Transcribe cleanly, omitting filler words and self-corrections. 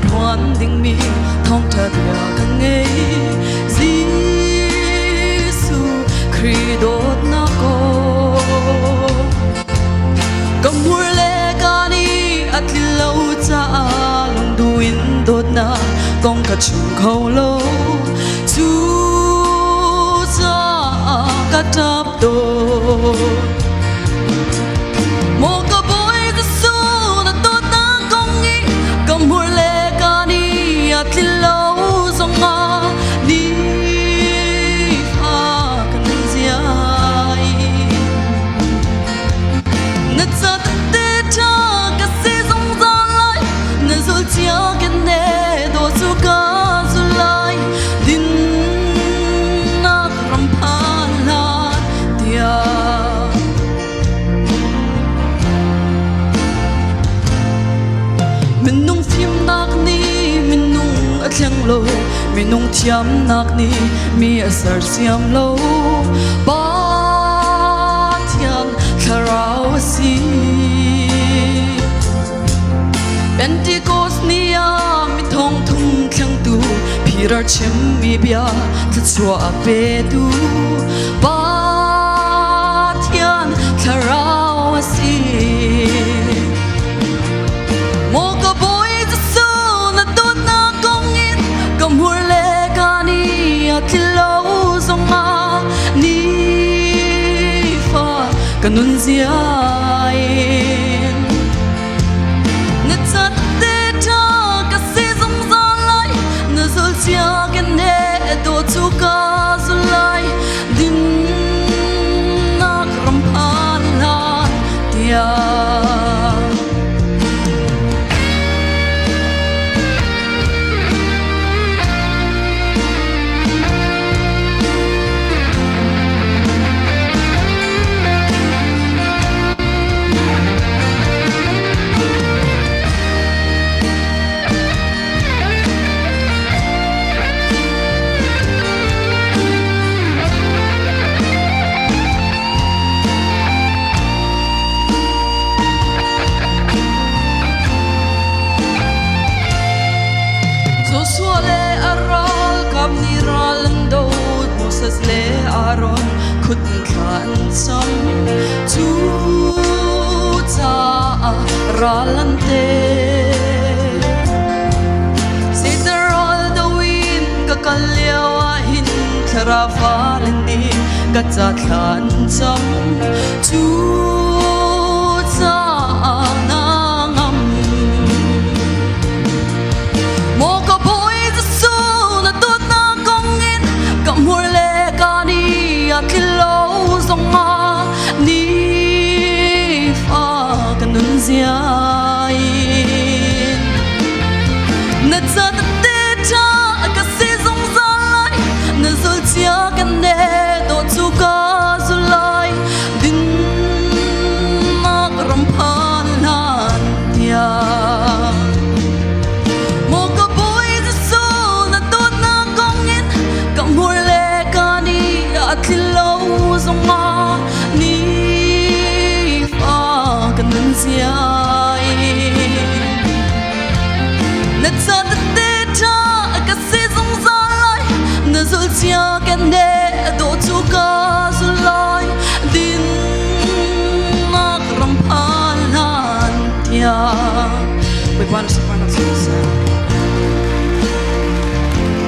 hoan ding mi thong thật nhà càng nghe Giêsu Christ na ko cầm mur le cani at lâu cha long duin đốt na con cả chung khâu lâu chú cha cả tập đốt một cái bối Giêsu na đốt na con nghĩ cầm mur le cani at lâu song ma đi pha cần ziai nết sa tê cha cái gì song ra lại nết rồi chia cái nê đồ su ca su lại din na ram pha la tia mình nung phim nạc ni mình nung ở chăng lâu mình nung thiam nạc ni mi ở sar siam lâu ba thiam kharao si Pentecost nia mi thong thung khang tu phirar chem mi bia ta chua pe tu ba thiam kharao si một cái bối Giêsu na đốt na công in cầm hur le cani at lâu song ma ni pha kanun ziai nết sa tê cha cái gì song ra lại nết rồi chia cái nê đồ chu ca su lại din na ram pha la tia Joshua le aral kam ni ralando Moses le Aaron khut khan sam chu cha ralante Sitarol the wind ka kalyawa hin thara falandi ka cha khan sam chu cha nangam một cái bối Giêsu na đốt na công in cầm hur le cani at lâu song ma ni pha kanun ziai nết sa tê cha cái gì song ra lại nết rồi chia cái nê đồ chu ca su lại din na ram pha lan tia mur le cani at lâu song ma ni pha kanun ziai nết sa tê cha cái gì song ra lại nết rồi chia cái nê đồ chu ca su lại din na ram pha lan tia we want to find out